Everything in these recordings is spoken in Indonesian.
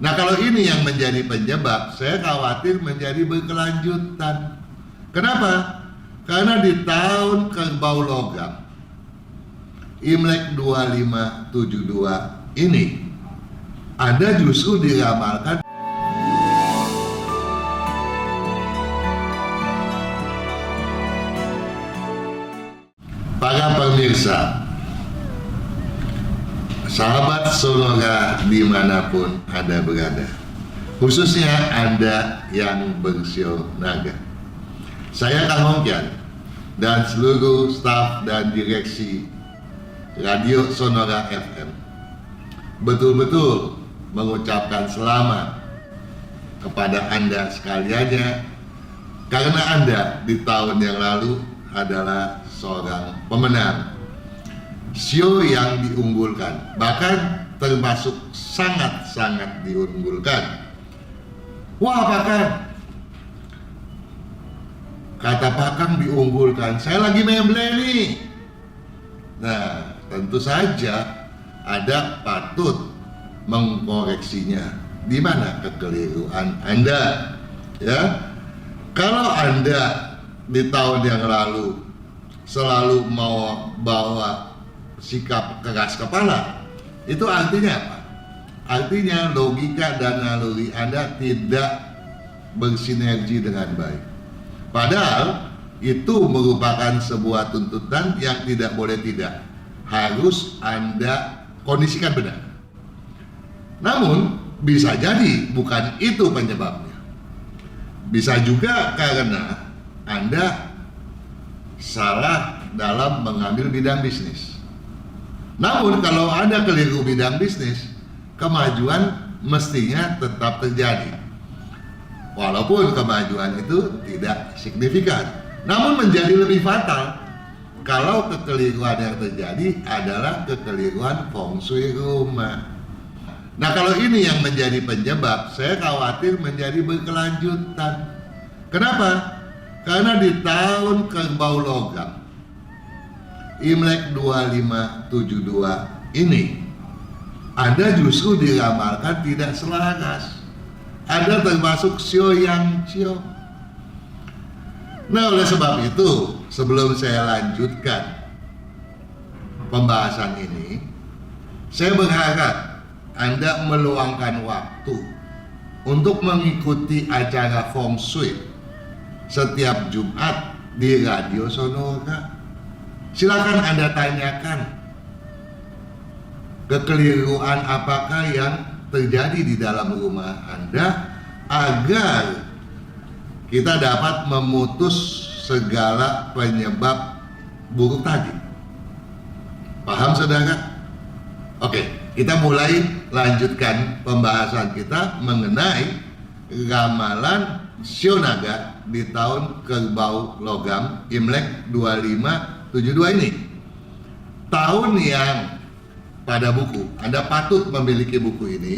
Nah, kalau ini yang menjadi penyebab, saya khawatir menjadi berkelanjutan. Kenapa? Karena di tahun kerbau logam Imlek 2572 ini Anda justru diramalkan para pemirsa, sahabat Sonora dimanapun Anda berada, khususnya Anda yang bersio naga. Saya Kang Hongkian dan seluruh staf dan direksi Radio Sonora FM betul-betul mengucapkan selamat kepada Anda sekaliannya, karena Anda di tahun yang lalu adalah seorang pemenang show yang diunggulkan, bahkan termasuk sangat-sangat diunggulkan. Wah, Pak Kang, kata Pak Kang diunggulkan, saya lagi memble nih. Nah, tentu saja ada patut mengkoreksinya. Di mana kekeliruan Anda? Ya, kalau Anda di tahun yang lalu selalu mau bawa sikap keras kepala, itu artinya apa? Artinya logika dan naluri Anda tidak bersinergi dengan baik. Padahal itu merupakan sebuah tuntutan yang tidak boleh tidak, harus Anda kondisikan benar. Namun bisa jadi bukan itu penyebabnya. Bisa juga karena Anda salah dalam mengambil bidang bisnis. Namun kalau Anda keliru bidang bisnis, kemajuan mestinya tetap terjadi, walaupun kemajuan itu tidak signifikan. Namun menjadi lebih fatal kalau kekeliruan yang terjadi adalah kekeliruan feng shui rumah. Nah, kalau ini yang menjadi penyebab, saya khawatir menjadi berkelanjutan. Kenapa? Karena di tahun kerbau logam Imlek 2572 ini Anda justru diramalkan tidak selaras. Anda termasuk Xiao yang Xiao. Nah, oleh sebab itu, sebelum saya lanjutkan pembahasan ini, saya berharap Anda meluangkan waktu untuk mengikuti acara feng shui setiap Jumat di Radio Sonora. Silakan Anda tanyakan kekeliruan apakah yang terjadi di dalam rumah Anda, agar kita dapat memutus segala penyebab buruk tadi. Paham, saudara? Oke, kita mulai lanjutkan pembahasan kita mengenai ramalan Shio Naga di tahun kerbau logam Imlek 2572 ini. Tahun yang pada buku, Anda patut memiliki buku ini.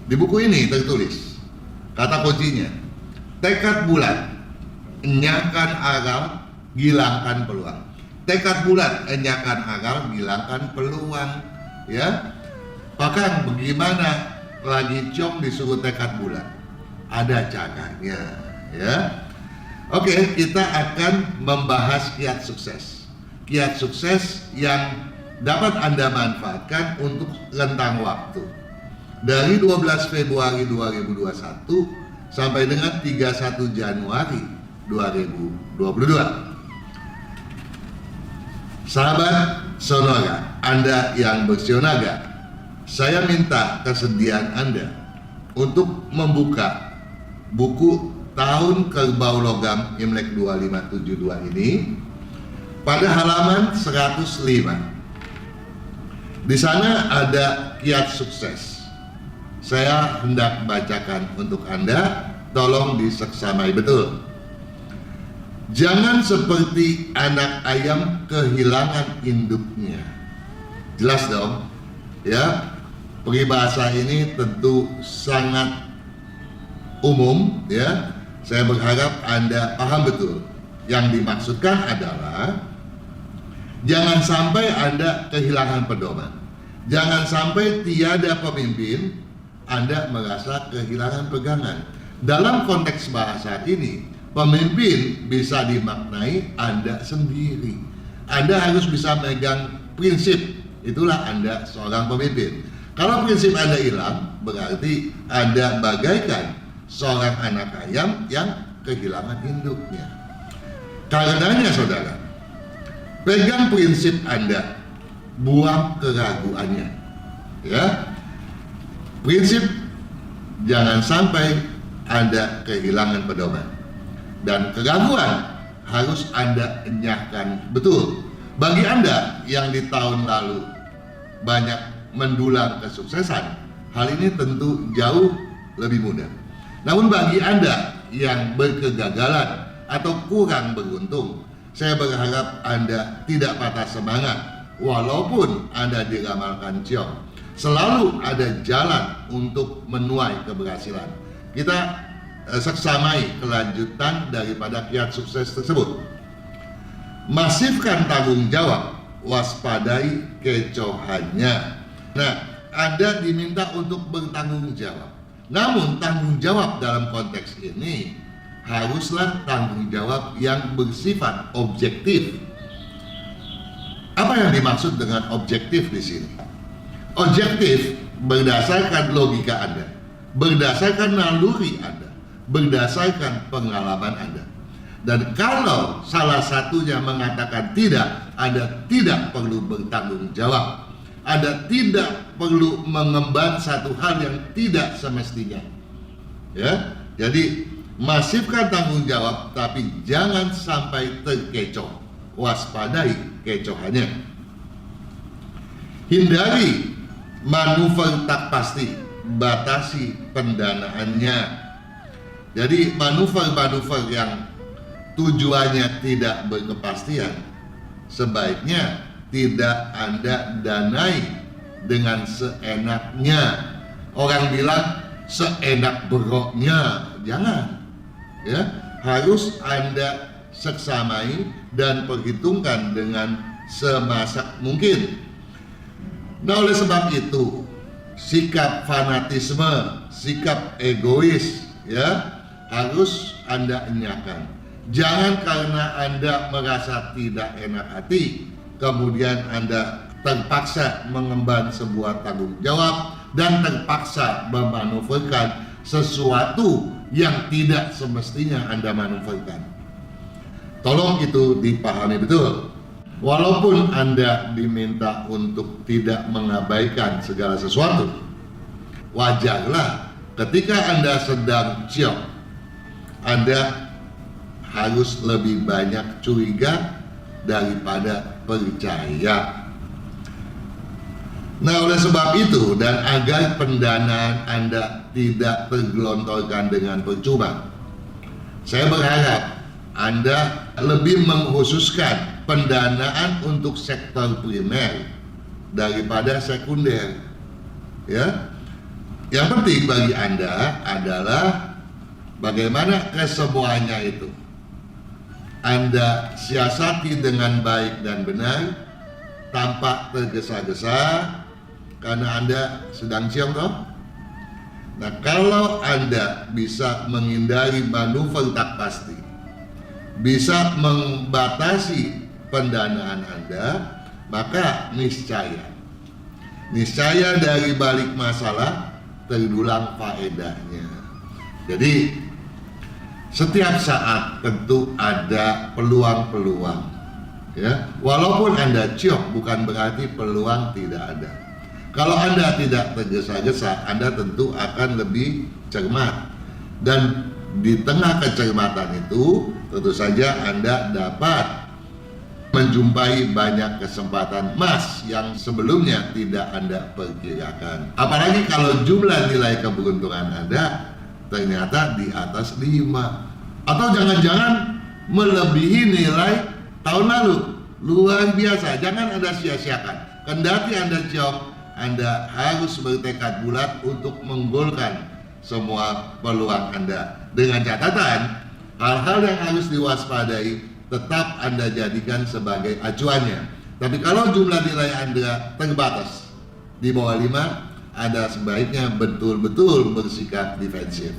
Di buku ini tertulis kata kuncinya, tekad bulat, enyahkan agal, hilangkan peluang. Tekad bulat, enyahkan agal, hilangkan peluang. Ya, Pak, bagaimana lagi Cong disuruh tekad bulat? Ada caranya, ya. Oke, kita akan membahas kiat sukses. Kiat sukses yang dapat Anda manfaatkan untuk rentang waktu dari 12 Februari 2021 sampai dengan 31 Januari 2022. Sahabat Sonora, Anda yang bersio naga, saya minta kesediaan Anda untuk membuka buku tahun kerbau logam Imlek 2572 ini pada halaman 105. Di sana ada kiat sukses. Saya hendak bacakan untuk Anda, tolong diseksamai betul. Jangan seperti anak ayam kehilangan induknya. Jelas dong, ya. Peribahasa ini tentu sangat umum, ya. Saya berharap Anda paham betul. Yang dimaksudkan adalah jangan sampai Anda kehilangan pedoman. Jangan sampai tiada pemimpin Anda merasa kehilangan pegangan. Dalam konteks bahasa ini, pemimpin bisa dimaknai Anda sendiri. Anda harus bisa megang prinsip, itulah Anda seorang pemimpin. Kalau prinsip Anda hilang, berarti Anda bagaikan seorang anak ayam yang kehilangan induknya. Karenanya saudara, pegang prinsip Anda, buang keraguannya. Ya, prinsip jangan sampai Anda kehilangan pedoman, dan keraguan harus Anda enyahkan betul. Bagi Anda yang di tahun lalu banyak mendulang kesuksesan, hal ini tentu jauh lebih mudah. Namun bagi Anda yang berkegagalan atau kurang beruntung, saya berharap Anda tidak patah semangat walaupun Anda diramalkan ciong. Selalu ada jalan untuk menuai keberhasilan. Kita seksamai kelanjutan daripada kiat sukses tersebut. Masifkan tanggung jawab, waspadai kecohannya. Nah, Anda diminta untuk bertanggung jawab. Namun tanggung jawab dalam konteks ini haruslah tanggung jawab yang bersifat objektif. Apa yang dimaksud dengan objektif di sini? Objektif berdasarkan logika Anda, berdasarkan naluri Anda, berdasarkan pengalaman Anda. Dan kalau salah satunya mengatakan tidak, Anda tidak perlu bertanggung jawab. Anda tidak perlu mengemban satu hal yang tidak semestinya. Ya, jadi masifkan tanggung jawab, tapi jangan sampai terkecoh. Waspadai kecohannya. Hindari manuver tak pasti, batasi pendanaannya. Jadi manuver-manuver yang tujuannya tidak berkepastian, sebaiknya tidak Anda danai dengan seenaknya. Orang bilang seenak beroknya, jangan. Ya, harus Anda seksamai dan perhitungkan dengan semasak mungkin. Nah, oleh sebab itu, sikap fanatisme, sikap egois, ya, harus Anda enyahkan. Jangan karena Anda merasa tidak enak hati, kemudian Anda terpaksa mengemban sebuah tanggung jawab dan terpaksa memanuverkan sesuatu yang tidak semestinya Anda manuverkan. Tolong itu dipahami betul. Walaupun Anda diminta untuk tidak mengabaikan segala sesuatu, wajarlah ketika Anda sedang ciong, Anda harus lebih banyak curiga daripada percaya. Nah, oleh sebab itu, dan agar pendanaan Anda tidak tergelontorkan dengan percuma, saya berharap Anda lebih mengkhususkan pendanaan untuk sektor primer daripada sekunder. Ya, yang penting bagi Anda adalah bagaimana kesemuanya itu Anda siasati dengan baik dan benar, tanpa tergesa-gesa, karena Anda sedang ciong toh. Nah, kalau Anda bisa menghindari manuver tak pasti, bisa membatasi pendanaan Anda, maka niscaya dari balik masalah terdulang faedahnya. Jadi setiap saat tentu ada peluang-peluang, ya. Walaupun Anda ciong, bukan berarti peluang tidak ada. Kalau Anda tidak tergesa-gesa, Anda tentu akan lebih cermat, dan di tengah kecermatan itu tentu saja Anda dapat menjumpai banyak kesempatan emas yang sebelumnya tidak Anda perkirakan. Apalagi kalau jumlah nilai keberuntungan Anda ternyata di atas 5, atau jangan-jangan melebihi nilai tahun lalu. Luar biasa, jangan Anda sia-siakan. Kendati Anda ciong, Anda harus bertekad bulat untuk menggolkan semua peluang Anda. Dengan catatan, hal-hal yang harus diwaspadai tetap Anda jadikan sebagai acuannya. Tapi kalau jumlah nilai Anda terbatas di bawah 5, Anda sebaiknya betul-betul bersikap defensif.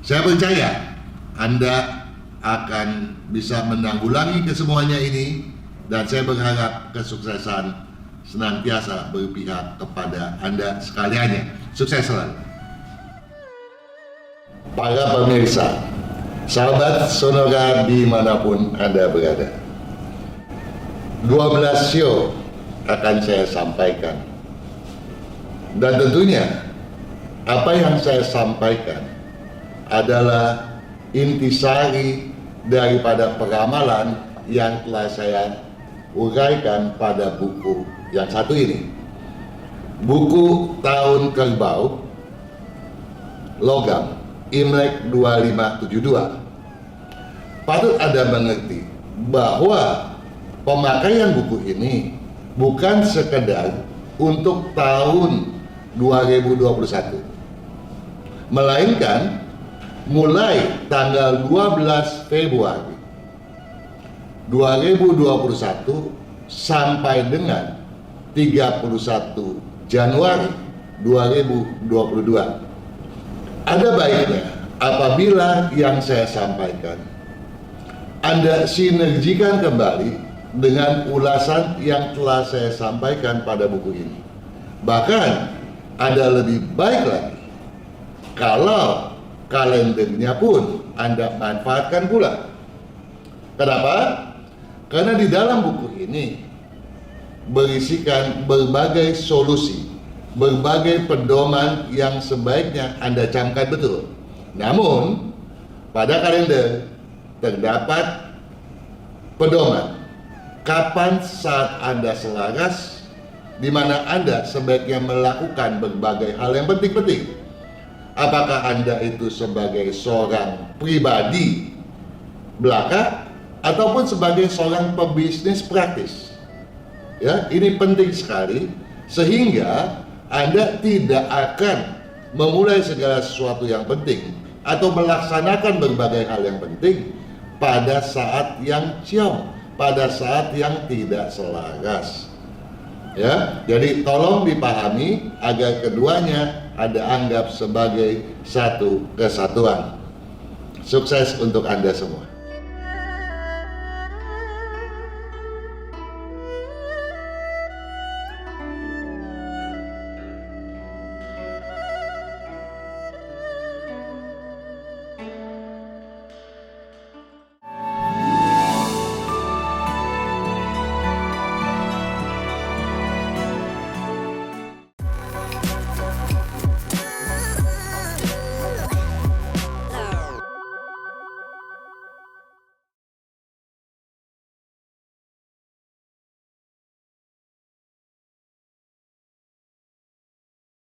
Saya percaya Anda akan bisa menanggulangi kesemuanya ini, dan saya berharap kesuksesan senantiasa berpihak kepada Anda sekaliannya. Sukses selalu. Para pemirsa, sahabat Sonora dimanapun Anda berada, 12 show akan saya sampaikan. Dan tentunya apa yang saya sampaikan adalah intisari daripada peramalan yang telah saya uraikan pada buku yang satu ini. Buku Tahun Kerbau Logam Imlek 2572. Patut Anda mengerti bahwa pemakaian buku ini bukan sekedar untuk tahun 2021, melainkan mulai tanggal 12 Februari 2021 sampai dengan 31 Januari 2022. Ada baiknya apabila yang saya sampaikan Anda sinergikan kembali dengan ulasan yang telah saya sampaikan pada buku ini. Bahkan ada lebih baik lagi kalau kalendernya pun Anda manfaatkan pula. Kenapa? Karena di dalam buku ini berisikan berbagai solusi, berbagai pedoman yang sebaiknya Anda camkan betul. Namun pada kalender terdapat pedoman kapan saat Anda selaras, di mana Anda sebaiknya melakukan berbagai hal yang penting-penting. Apakah Anda itu sebagai seorang pribadi belaka ataupun sebagai seorang pebisnis praktis. Ya, ini penting sekali sehingga Anda tidak akan memulai segala sesuatu yang penting atau melaksanakan berbagai hal yang penting pada saat yang ciong, pada saat yang tidak selaras. Ya, jadi tolong dipahami agar keduanya Anda anggap sebagai satu kesatuan. Sukses untuk Anda semua.